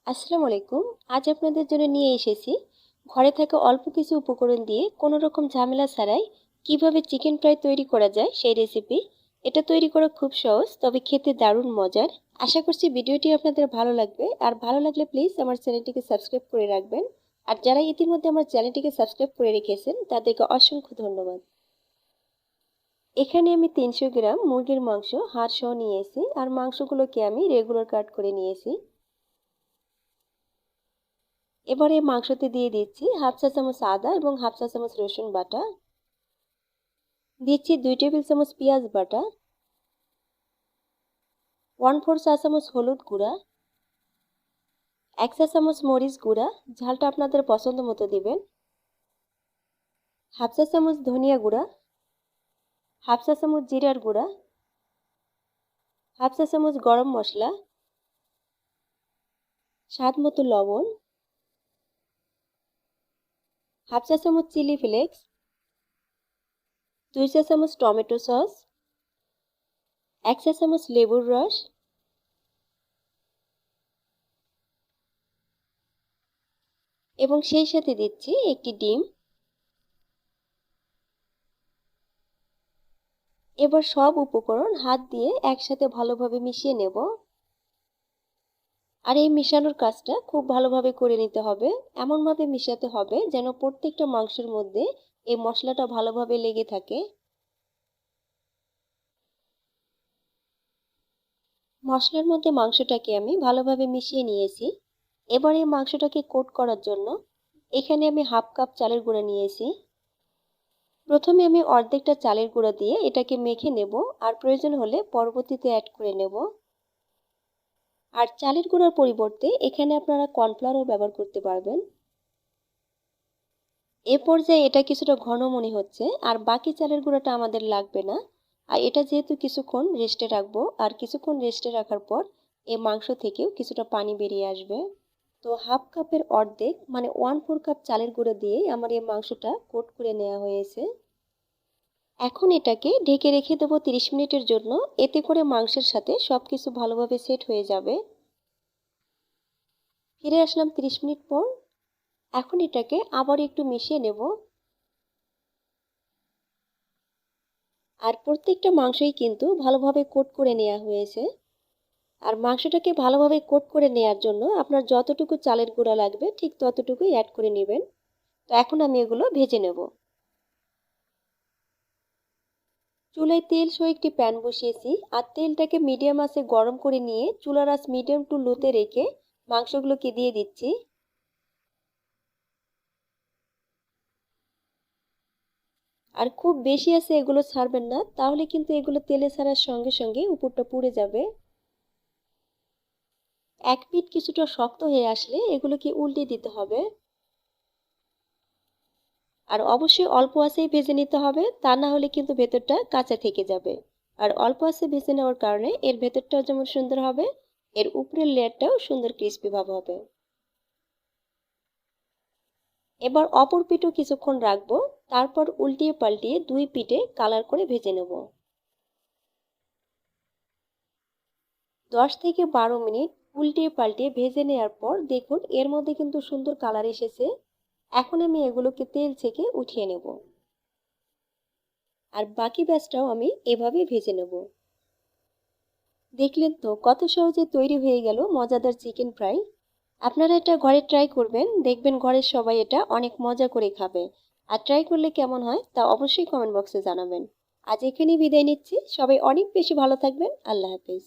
আসসালামু আলাইকুম। আজ আপনাদের জন্য নিয়ে এসেছি ঘরে থাকা অল্প কিছু উপকরণ দিয়ে কোনো রকম ঝামেলা ছাড়াই কিভাবে চিকেন ফ্রাই তৈরি করা যায় সেই রেসিপি। এটা তৈরি করা খুব সহজ, তবে খেতে দারুণ মজার। আশা করছি ভিডিওটি আপনাদের ভালো লাগবে, আর ভালো লাগলে প্লিজ আমার চ্যানেলটিকে সাবস্ক্রাইব করে রাখবেন। আর যারা ইতিমধ্যে আমার চ্যানেলটিকে সাবস্ক্রাইব করে রেখেছেন তাদেরকে অসংখ্য ধন্যবাদ। এখানে আমি 300 গ্রাম মুরগির মাংস হাড় সহ নিয়েছি, আর মাংসগুলোকে আমি রেগুলার কাট করে নিয়েছি। এবারে মাংসতে দিয়ে দিচ্ছি হাফ চা চামচ আদা এবং হাফ চা চামচ রসুন বাটা, দিচ্ছি 2 টেবিল চামচ পেঁয়াজ বাটা, 1/4 চা চামচ হলুদ গুঁড়া, 1 চা চামচ মরিচ গুঁড়া, ঝালটা আপনাদের পছন্দ মতো দিবেন, হাফ চা চামচ ধনিয়া গুঁড়া, হাফ চা চামচ জিরার গুঁড়া, হাফ চা চামচ গরম মশলা, স্বাদ মতো লবণ, হাফ চা চামচ চিলি ফ্লেক্স, 2 চা চামচ টমেটো সস, 1 চা চামচ লেবুর রস এবং সেই সাথে দিচ্ছি একটি ডিম। এবার সব উপকরণ হাত দিয়ে একসাথে ভালোভাবে মিশিয়ে নেব। আর এই মিশানোর কাজটা খুব ভালোভাবে করে নিতে হবে। এমনভাবে মিশাতে হবে যেন প্রত্যেকটা মাংসের মধ্যে এই মশলাটা ভালোভাবে লেগে থাকে। মশলার মধ্যে মাংসটাকে আমি ভালোভাবে মিশিয়ে নিয়েছি। এবার এই মাংসটাকে কোট করার জন্য এখানে আমি হাফ কাপ চালের গুঁড়া নিয়েছি। প্রথমে আমি অর্ধেকটা চালের গুঁড়া দিয়ে এটাকে মেখে নেব, আর প্রয়োজন হলে পরবর্তীতে অ্যাড করে নেব। আর চালের গুঁড়ার পরিবর্তে এখানে আপনারা কর্নফ্লাওয়ারও ব্যবহার করতে পারবেন। এ পর্যায়ে এটা কিছুটা ঘন মনে হচ্ছে, আর বাকি চালের গুঁড়াটা আমাদের লাগবে না। আর এটা যেহেতু কিছুক্ষণ রেস্টে রাখবো, আর কিছুক্ষণ রেস্টে রাখার পর এই মাংস থেকেও কিছুটা পানি বেরিয়ে আসবে। তো হাফ কাপের অর্ধেক মানে 1/4 কাপ চালের গুঁড়া দিয়েই আমার এই মাংসটা কোট করে নেওয়া হয়েছে। এখন এটাকে ঢেকে রেখে দেবো 30 মিনিটের জন্য। এতে করে মাংসের সাথে সব কিছু ভালোভাবে সেট হয়ে যাবে। ফিরে আসলাম 30 মিনিট পর। এখন এটাকে আবার একটু মিশিয়ে নেব। আর প্রত্যেকটা মাংসই কিন্তু ভালোভাবে কোট করে নেওয়া হয়েছে। আর মাংসটাকে ভালোভাবে কোট করে নেওয়ার জন্য আপনার যতটুকু চালের গুঁড়া লাগবে ঠিক ততটুকুই অ্যাড করে নেবেন। তো এখন আমি এগুলো ভেজে নেব। চুলায় তেল সহ একটি প্যান বসিয়েছি, আর তেলটাকে মিডিয়াম আঁচে গরম করে নিয়ে চুলার আঁচ মিডিয়াম টু লোতে রেখে মাংসগুলোকে দিয়ে দিচ্ছি। আর খুব বেশি আছে এগুলো ছাড়বেন না, তাহলে কিন্তু এগুলো তেলে ছাড়ার সঙ্গে সঙ্গে উপরটা পুড়ে যাবে। এক পিঠ কিছুটা শক্ত হয়ে আসলে এগুলোকে উল্টে দিতে হবে। আর অবশ্যই অল্প আঁচেই ভেজে নিতে হবে, তা না হলে কিন্তু ভেতরটা কাঁচা থেকে যাবে। আর অল্প আঁচে ভেজে নেওয়ার কারণে এর ভেতরটাও যেমন সুন্দর হবে, এর উপরের লেয়ারটাও সুন্দর ক্রিস্পি ভাব হবে। এবার অপর পিঠও কিছুক্ষণ রাখবো, তারপর উল্টিয়ে পাল্টিয়ে দুই পিঠে কালার করে ভেজে নেব। 10 থেকে 12 মিনিট উল্টিয়ে পাল্টিয়ে ভেজে নেওয়ার পর দেখুন এর মধ্যে কিন্তু সুন্দর কালার এসেছে। এখন আমি এগুলোকে তেল থেকে উঠিয়ে নেব। আর বাকি ব্যাচটাও আমি এভাবে ভেজে নেব। দেখলেন তো কত সহজে তৈরি হয়ে গেল মজাদার চিকেন ফ্রাই। আপনারা এটা ঘরে ট্রাই করবেন, দেখবেন ঘরের সবাই এটা অনেক মজা করে খাবে। আর ট্রাই করলে কেমন হয় তা অবশ্যই কমেন্ট বক্সে জানাবেন। আজ এখানেই বিদায় নিচ্ছি। সবাই অনেক বেশি ভালো থাকবেন। আল্লাহ হাফেজ।